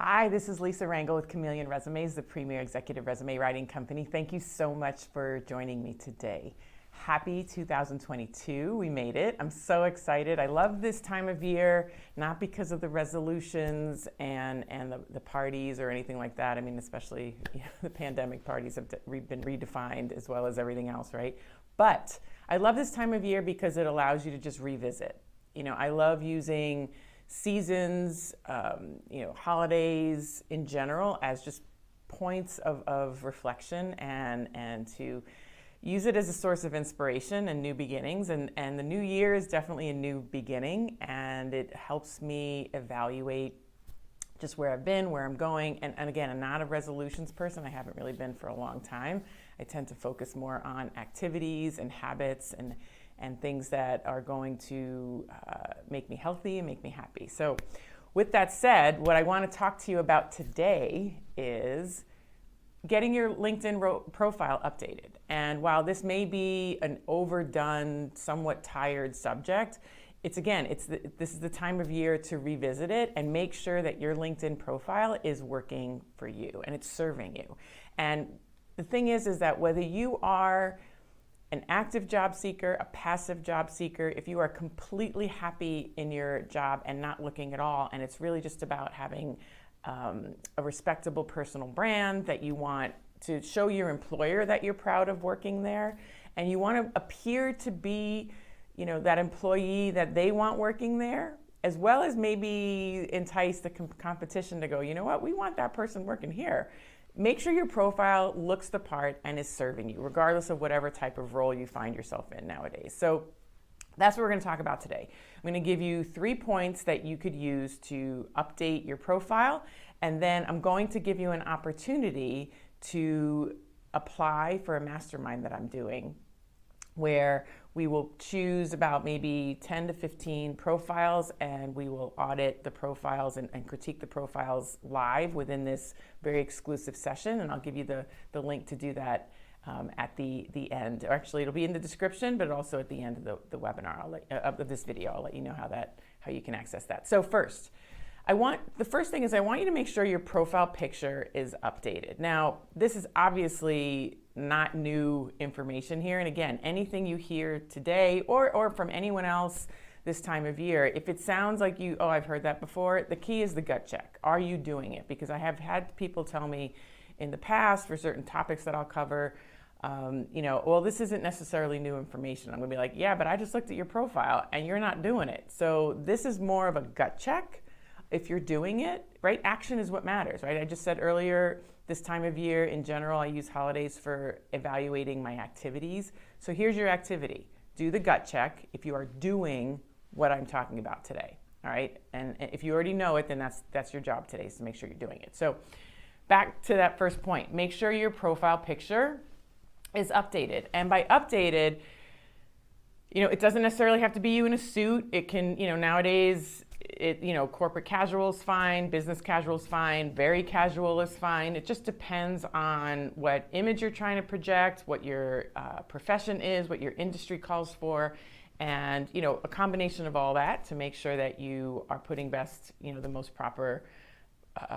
Hi, this is Lisa Rangel with Chameleon Resumes, the premier executive resume writing company. Thank you so much for joining me today. Happy 2022, we made it. I'm so excited. I love this time of year, not because of the resolutions and the parties or anything like that. I mean, especially the pandemic parties have been redefined as well as everything else, right? But I love this time of year because it allows you to just revisit. I love using seasons, holidays in general as just points of reflection and to use it as a source of inspiration and new beginnings. And the new year is definitely a new beginning, and it helps me evaluate just where I've been, where I'm going. And again, I'm not a resolutions person. I haven't really been for a long time. I tend to focus more on activities and habits and things that are going to make me healthy and make me happy. So with that said, what I want to talk to you about today is getting your LinkedIn profile updated. And while this may be an overdone, somewhat tired subject, this is the time of year to revisit it and make sure that your LinkedIn profile is working for you and it's serving you. And the thing is that whether you are an active job seeker, a passive job seeker, if you are completely happy in your job and not looking at all, and it's really just about having a respectable personal brand that you want to show your employer that you're proud of working there, and you want to appear to be, that employee that they want working there, as well as maybe entice the competition to go, you know what, we want that person working here. Make sure your profile looks the part and is serving you, regardless of whatever type of role you find yourself in nowadays. So that's what we're going to talk about today. I'm going to give you 3 points that you could use to update your profile, and then I'm going to give you an opportunity to apply for a mastermind that I'm doing, where we will choose about maybe 10 to 15 profiles, and we will audit the profiles and critique the profiles live within this very exclusive session. And I'll give you the link to do that at the end. Or actually, it'll be in the description, but also at the end of the webinar, of this video. I'll let you know how you can access that. So first, the first thing is I want you to make sure your profile picture is updated. Now, this is obviously not new information here. And again, anything you hear today or from anyone else this time of year, if it sounds like I've heard that before, the key is the gut check. Are you doing it? Because I have had people tell me in the past for certain topics that I'll cover, well, this isn't necessarily new information. I'm gonna be like, yeah, but I just looked at your profile and you're not doing it. So this is more of a gut check. If you're doing it, right? Action is what matters, right? I just said earlier, this time of year in general, I use holidays for evaluating my activities. So here's your activity. Do the gut check if you are doing what I'm talking about today, all right? And if you already know it, then that's your job today, is to make sure you're doing it. So back to that first point, make sure your profile picture is updated. And by updated, it doesn't necessarily have to be you in a suit. It can, nowadays, corporate casual is fine, business casual is fine, very casual is fine. It just depends on what image you're trying to project, what your profession is, what your industry calls for, and a combination of all that to make sure that you are putting best, the most proper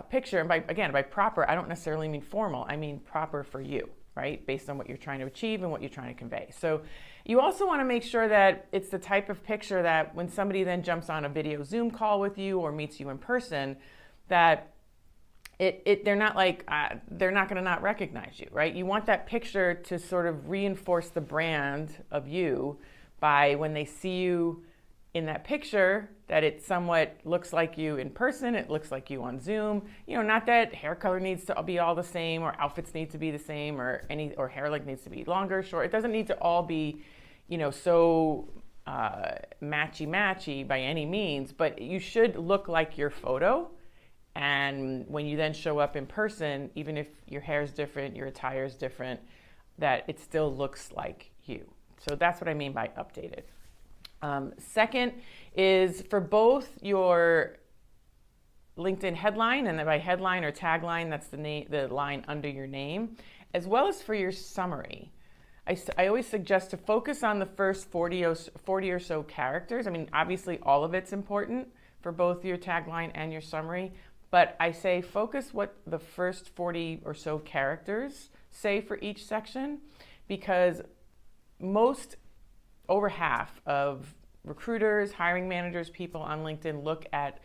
picture. And by proper, I don't necessarily mean formal. I mean proper for you, right? Based on what you're trying to achieve and what you're trying to convey. So you also want to make sure that it's the type of picture that when somebody then jumps on a video Zoom call with you or meets you in person, that they're not going to not recognize you, right? You want that picture to sort of reinforce the brand of you by when they see you in that picture, that it somewhat looks like you in person, it looks like you on Zoom. Not that hair color needs to be all the same, or outfits need to be the same, or hair length needs to be longer, short. It doesn't need to all be, so matchy by any means, but you should look like your photo. And when you then show up in person, even if your hair is different, your attire is different, that it still looks like you. So that's what I mean by updated. Second is for both your LinkedIn headline, and by headline or tagline, that's the line under your name, as well as for your summary. I always suggest to focus on the first 40 or so characters. I mean, obviously all of it's important for both your tagline and your summary, But I say focus what the first 40 or so characters say for each section, because over half of recruiters, hiring managers, people on LinkedIn look at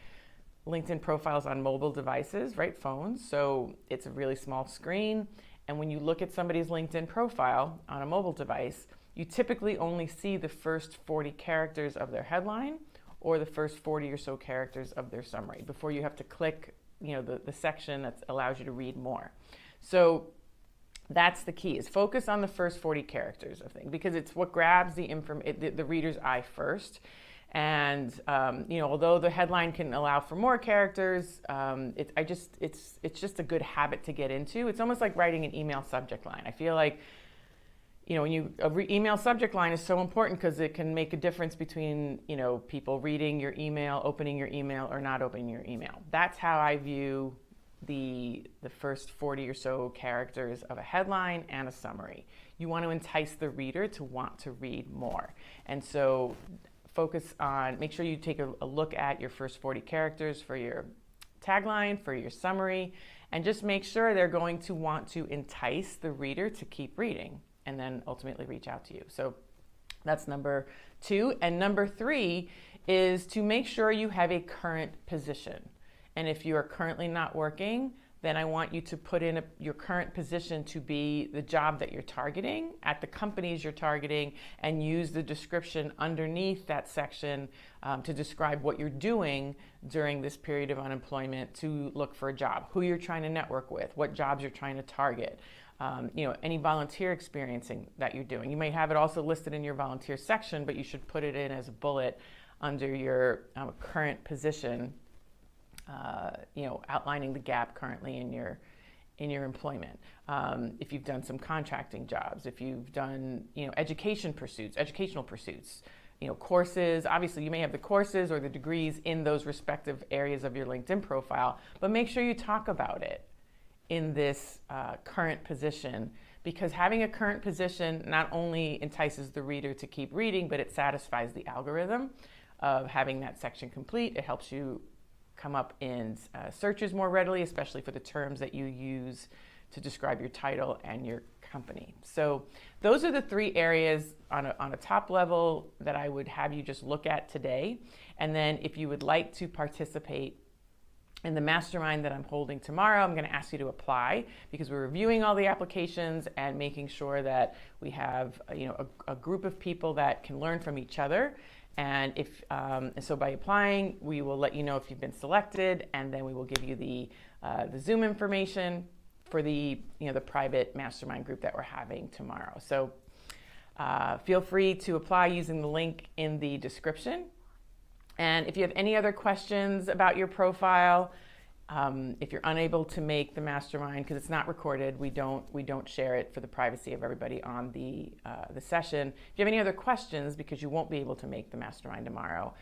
LinkedIn profiles on mobile devices, right? Phones. So it's a really small screen. And when you look at somebody's LinkedIn profile on a mobile device, you typically only see the first 40 characters of their headline or the first 40 or so characters of their summary before you have to click, the section that allows you to read more. So that's the key, is focus on the first 40 characters of things, because it's what grabs the reader's eye first. And although the headline can allow for more characters, it's just a good habit to get into. It's almost like writing an email subject line. I feel like email subject line is so important because it can make a difference between people reading your email, opening your email, or not opening your email. That's how I view the first 40 or so characters of a headline and a summary. You want to entice the reader to want to read more, and so make sure you take a look at your first 40 characters for your tagline, for your summary, and just make sure they're going to want to entice the reader to keep reading and then ultimately reach out to you. So that's number 2. And number 3 is to make sure you have a current position. And if you are currently not working, then I want you to put in your current position to be the job that you're targeting at the companies you're targeting, and use the description underneath that section to describe what you're doing during this period of unemployment to look for a job, who you're trying to network with, what jobs you're trying to target, any volunteer experiencing that you're doing. You might have it also listed in your volunteer section, but you should put it in as a bullet under your current position, outlining the gap currently in your employment. If you've done some contracting jobs, if you've done educational pursuits, courses. Obviously, you may have the courses or the degrees in those respective areas of your LinkedIn profile, but make sure you talk about it in this current position, because having a current position not only entices the reader to keep reading, but it satisfies the algorithm of having that section complete. It helps you come up in searches more readily, especially for the terms that you use to describe your title and your company. So those are the 3 areas on a top level that I would have you just look at today. And then if you would like to participate in the mastermind that I'm holding tomorrow, I'm going to ask you to apply, because we're reviewing all the applications and making sure that we have a group of people that can learn from each other. And so by applying, we will let you know if you've been selected, and then we will give you the Zoom information for the private mastermind group that we're having tomorrow. So feel free to apply using the link in the description. And if you have any other questions about your profile, if you're unable to make the mastermind, because it's not recorded, we don't share it for the privacy of everybody on the session. If you have any other questions, because you won't be able to make the mastermind tomorrow,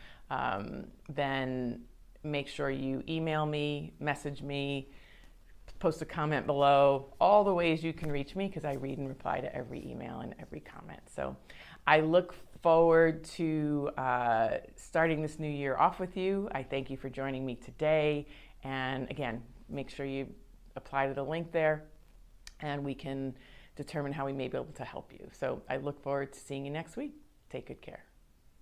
then make sure you email me, message me, post a comment below. All the ways you can reach me, because I read and reply to every email and every comment. So I look forward to starting this new year off with you. I thank you for joining me today. And again, make sure you apply to the link there, and we can determine how we may be able to help you. So I look forward to seeing you next week. Take good care.